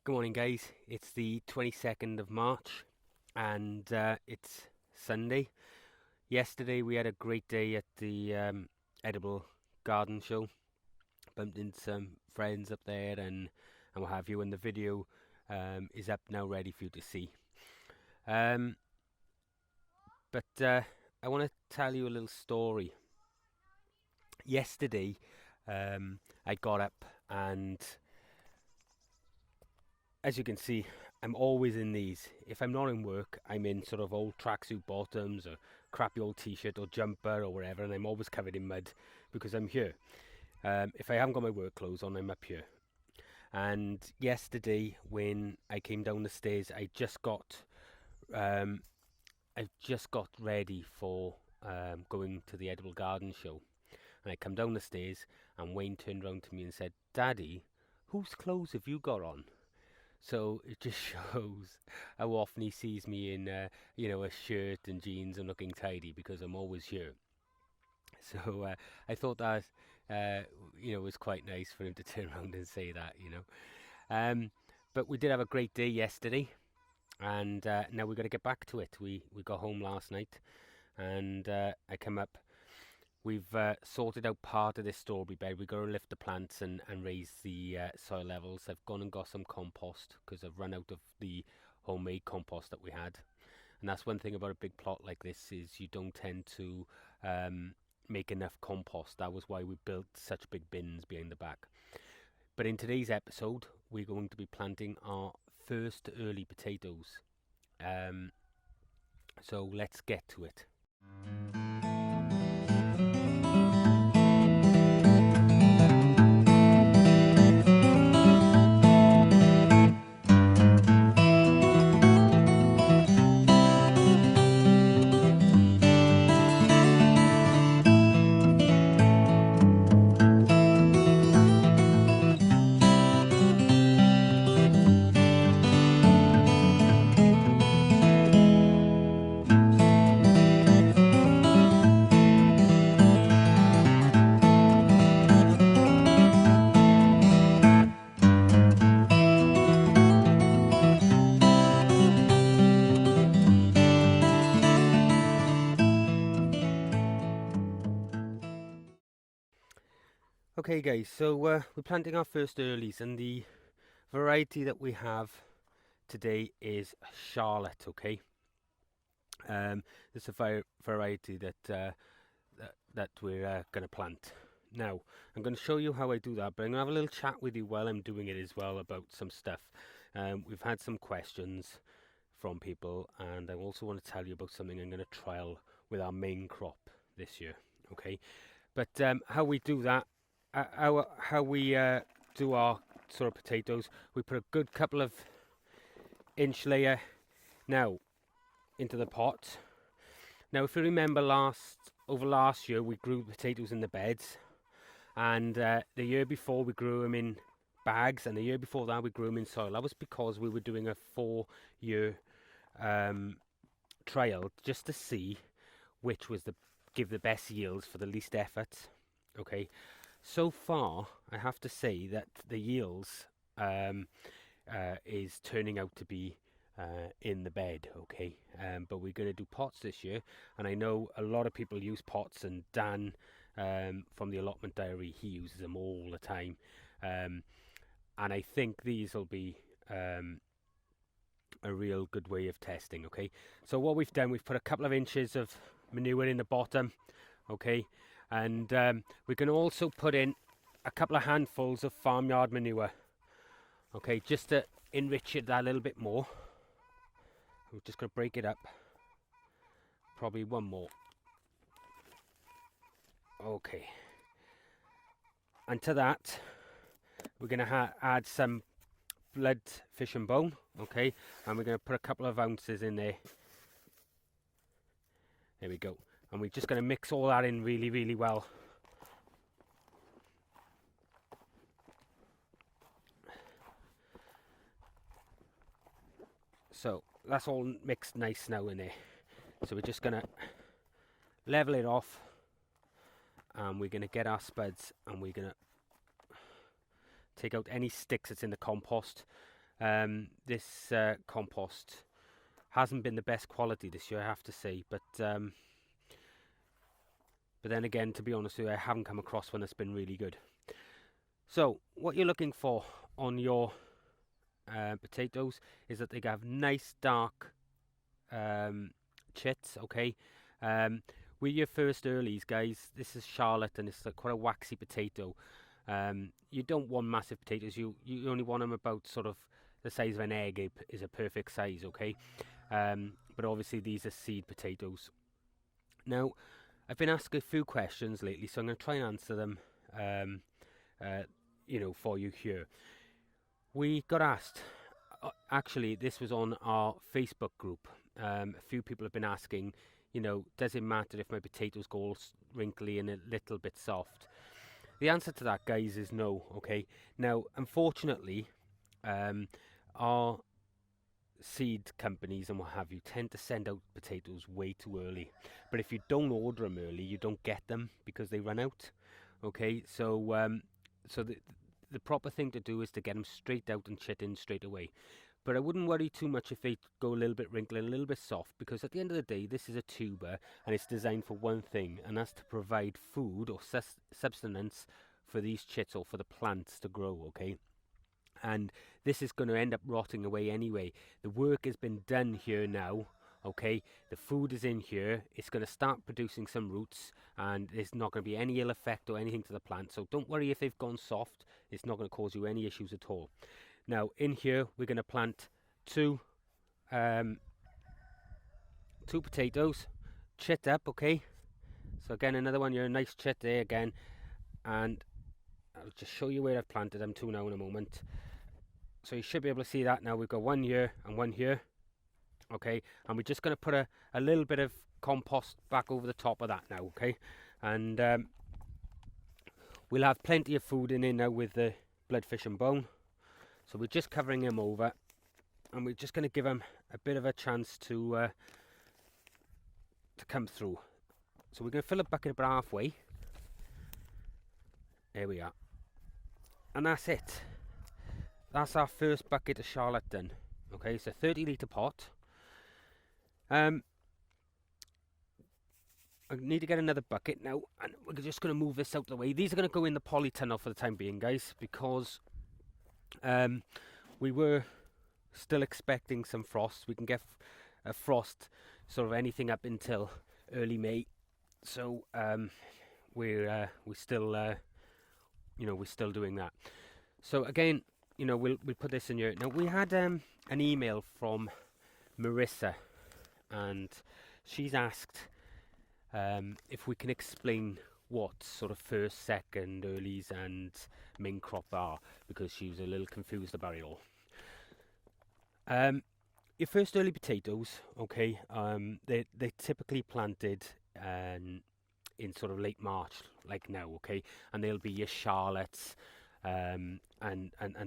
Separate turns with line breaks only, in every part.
Good morning, guys. It's the 22nd of March and it's Sunday. Yesterday we had a great day at the Edible Garden Show. Bumped into some friends up there and what have you, and the video is up now ready for you to see. Um, but I want to tell you a little story. Yesterday I got up and as you can see, I'm always in these. If I'm not in work, I'm in sort of old tracksuit bottoms or crappy old t-shirt or jumper or whatever, and I'm always covered in mud because I'm here. If I haven't got my work clothes on, I'm up here. And yesterday, when I came down the stairs, I just got ready for going to the Edible Garden Show, and I come down the stairs, and Wayne turned around to me and said, "Daddy, whose clothes have you got on?" So it just shows how often he sees me in, a shirt and jeans and looking tidy because I'm always here. So I thought that, was quite nice for him to turn around and say that. But we did have a great day yesterday, and now we've got to get back to it. We got home last night, and I come up. We've sorted out part of this strawberry bed. We've got to lift the plants and raise the soil levels. I've gone and got some compost because I've run out of the homemade compost that we had. And that's one thing about a big plot like this is you don't tend to make enough compost. That was why we built such big bins behind the back. But in today's episode, we're going to be planting our first early potatoes. So let's get to it. Okay guys, so we're planting our first earlies, and the variety that we have today is Charlotte, okay? It's a variety that we're going to plant. Now, I'm going to show you how I do that, but I'm going to have a little chat with you while I'm doing it as well about some stuff. We've had some questions from people, and I also want to tell you about something I'm going to trial with our main crop this year, okay? But how we do that, how we do our sort of potatoes, we put a good couple of inch layer now into the pot. Now if you remember last year we grew potatoes in the beds, and the year before we grew them in bags, and the year before that we grew them in soil. That was because we were doing a 4-year trial just to see which was give the best yields for the least effort, okay? So far, I have to say that the yields is turning out to be in the bed, okay? But we're going to do pots this year, and I know a lot of people use pots, and Dan from the Allotment Diary, he uses them all the time. And I think these will be a real good way of testing, okay? So what we've done, we've put a couple of inches of manure in the bottom, okay? And we can also put in a couple of handfuls of farmyard manure, okay, just to enrich it that little bit more. We're just going to break it up. Probably one more. Okay. And to that, we're going to add some blood fish and bone, okay, and we're going to put a couple of ounces in there. There we go. And we're just going to mix all that in really, really well. So that's all mixed nice now in there. So we're just going to level it off, and we're going to get our spuds, and we're going to take out any sticks that's in the compost. This compost hasn't been the best quality this year, I have to say, but then again, to be honest with you, I haven't come across one that's been really good. So what you're looking for on your potatoes is that they have nice dark chits, okay? With your first earlies, guys, this is Charlotte and it's quite a waxy potato. You don't want massive potatoes. You only want them about sort of the size of an egg is a perfect size, okay? But obviously these are seed potatoes. Now, I've been asked a few questions lately, so I'm going to try and answer them, for you here. We got asked, actually, this was on our Facebook group. A few people have been asking, does it matter if my potatoes go all wrinkly and a little bit soft? The answer to that, guys, is no, okay? Now, unfortunately, our seed companies and what have you tend to send out potatoes way too early. But if you don't order them early, you don't get them because they run out. Okay, so the proper thing to do is to get them straight out and chit in straight away. But I wouldn't worry too much if they go a little bit wrinkly and a little bit soft, because at the end of the day, this is a tuber and it's designed for one thing, and that's to provide food or sustenance for these chits or for the plants to grow, okay? And this is going to end up rotting away anyway. The work has been done here now, okay? The food is in here. It's going to start producing some roots, and there's not going to be any ill effect or anything to the plant. So don't worry if they've gone soft. It's not going to cause you any issues at all. Now, in here, we're going to plant two potatoes, chit up, okay? So again, another one, you're a nice chit there again. And I'll just show you where I've planted them two now in a moment. So you should be able to see that now. We've got one here and one here. Okay, and we're just going to put a little bit of compost back over the top of that now, okay? And we'll have plenty of food in here now with the bloodfish and bone. So we're just covering them over, and we're just going to give them a bit of a chance to come through. So we're going to fill the bucket about halfway. There we are. And that's it. That's our first bucket of Charlotte done. Okay, it's a 30-litre pot. I need to get another bucket now, and we're just going to move this out of the way. These are going to go in the polytunnel for the time being, guys, because we were still expecting some frost. We can get a frost sort of anything up until early May. So we're still doing that. So again, we'll put this in here. Now we had an email from Marissa, and she's asked if we can explain what sort of first, second, earlies and main crop are, because she was a little confused about it all. Your first early potatoes, okay, they're typically planted in sort of late March, like now, okay, and they'll be your Charlottes, and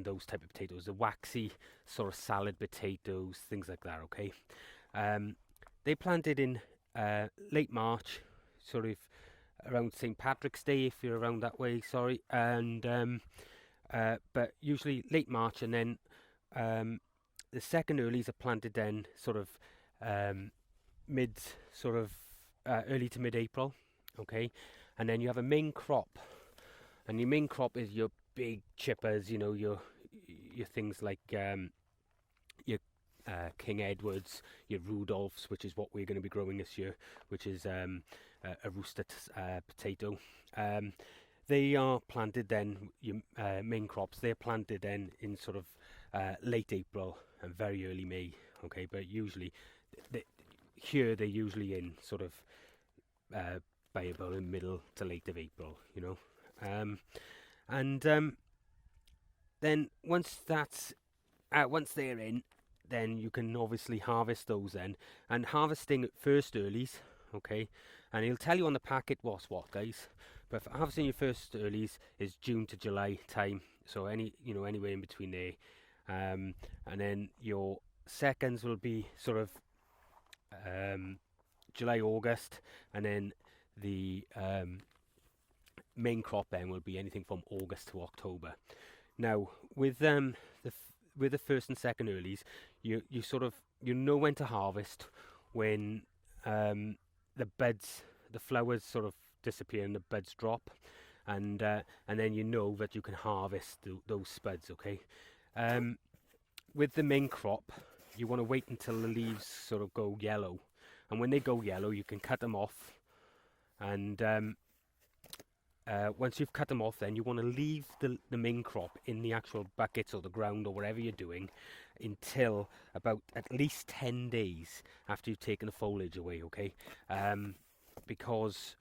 those type of potatoes, the waxy sort of salad potatoes, things like that, okay. They planted in late March, sort of around St. Patrick's Day, if you're around that way, sorry, and but usually late March, and then the second earlies are planted then sort of early to mid-April, okay, and then you have a main crop, and your main crop is your big chippers, your things like your King Edwards, your Rudolphs, which is what we're going to be growing this year, which is a rooster potato. They are planted then, your main crops, they're planted then in sort of late April and very early May, okay, but usually they're usually in sort of by about the middle to late of April, and then once they're in, then you can obviously harvest those then, and harvesting first earlies, okay, and he'll tell you on the packet what's what, guys, but harvesting your first earlies is June to July time, so anywhere in between there, and then your seconds will be sort of July, August, and then the main crop then will be anything from August to October. Now with with the first and second earlies, you sort of, you know when to harvest when the buds, the flowers sort of disappear and the buds drop, and then you know that you can harvest those spuds. Okay, with the main crop, you want to wait until the leaves sort of go yellow, and when they go yellow, you can cut them off, and once you've cut them off, then you want to leave the main crop in the actual buckets or the ground or whatever you're doing until about at least 10 days after you've taken the foliage away, okay? Because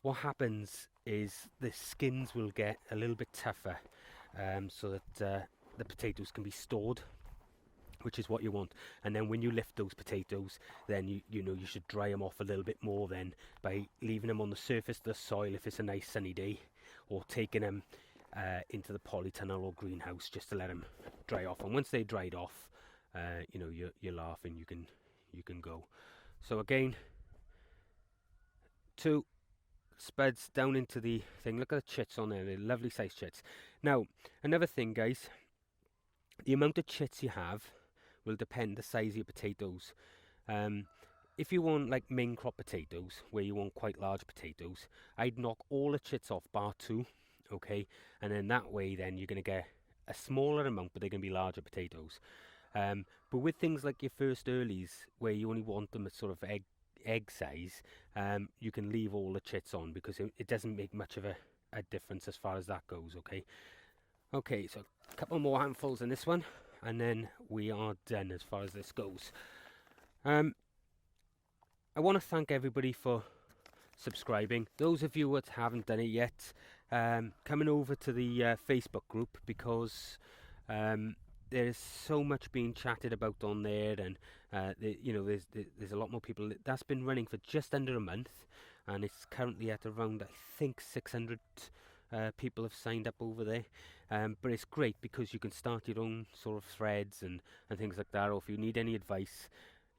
what happens is the skins will get a little bit tougher, so that the potatoes can be stored, which is what you want. And then when you lift those potatoes, then you know you should dry them off a little bit more then by leaving them on the surface of the soil if it's a nice sunny day, or taking them into the polytunnel or greenhouse just to let them dry off. And once they dried off, you know, you're laughing, you can go. So again, 2 spuds down into the thing. Look at the chits on there, they're lovely sized chits. Now another thing, guys, the amount of chits you have will depend the size of your potatoes. If you want like main crop potatoes, where you want quite large potatoes, I'd knock all the chits off bar 2, okay, and then that way then you're going to get a smaller amount, but they're going to be larger potatoes. But with things like your first earlies, where you only want them at sort of egg size, you can leave all the chits on, because it doesn't make much of a difference as far as that goes, okay. Okay, so a couple more handfuls in this one, and then we are done as far as this goes. I want to thank everybody for subscribing. Those of you that haven't done it yet, coming over to the Facebook group, because there's so much being chatted about on there, and you know, there's a lot more people. That's been running for just under a month, and it's currently at around, I think, 600 people have signed up over there. But it's great because you can start your own sort of threads and things like that, or if you need any advice,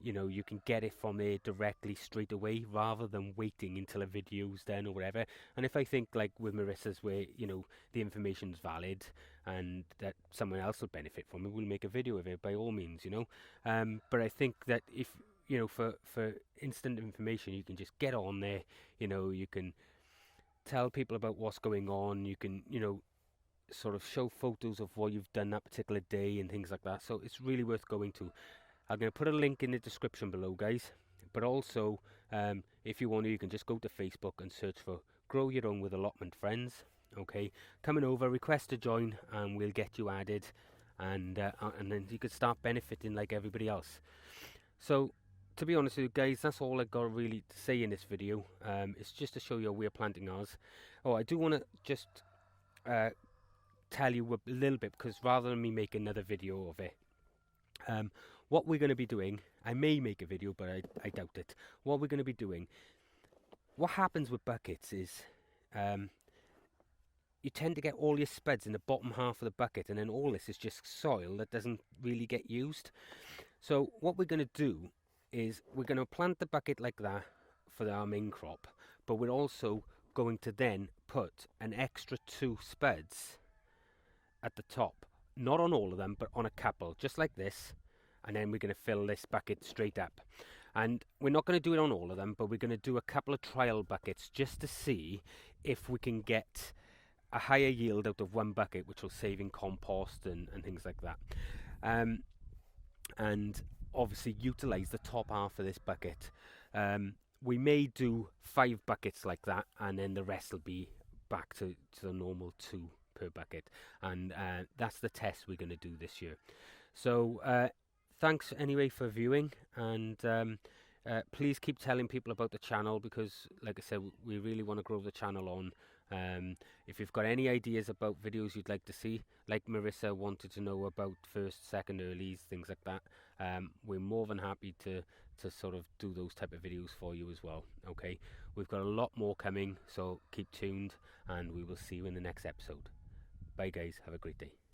you know, you can get it from there directly straight away, rather than waiting until a video's done or whatever. And if I think, like with Marissa's, where, you know, the information's valid and that someone else will benefit from it, we'll make a video of it by all means, you know. But I think that if, you know, for instant information, you can just get on there, you know, you can tell people about what's going on, you can, you know, sort of show photos of what you've done that particular day and things like that. So it's really worth going to. I'm going to put a link in the description below, guys, but also if you want to, you can just go to Facebook and search for Grow Your Own with Allotment Friends. Okay, coming over, request to join, and we'll get you added, and then you can start benefiting like everybody else. So to be honest with you guys, that's all I got really to say in this video. It's just to show you how we're planting ours. Oh, I do want to just tell you a little bit, because rather than me make another video of it, what we're going to be doing, I may make a video, but I doubt it. What we're going to be doing, what happens with buckets is you tend to get all your spuds in the bottom half of the bucket, and then all this is just soil that doesn't really get used. So what we're going to do is we're going to plant the bucket like that for our main crop, but we're also going to then put an extra 2 spuds at the top, not on all of them, but on a couple, just like this, and then we're going to fill this bucket straight up. And we're not going to do it on all of them, but we're going to do a couple of trial buckets just to see if we can get a higher yield out of one bucket, which will save in compost and things like that. And obviously utilize the top half of this bucket. We may do 5 buckets like that, and then the rest will be back to the normal 2 per bucket, and that's the test we're going to do this year. So thanks anyway for viewing, and please keep telling people about the channel, because like I said, we really want to grow the channel on. If you've got any ideas about videos you'd like to see, like Marissa wanted to know about first, second earlies, things like that, we're more than happy to sort of do those type of videos for you as well. Okay, we've got a lot more coming, so keep tuned, and we will see you in the next episode. Bye guys, have a great day.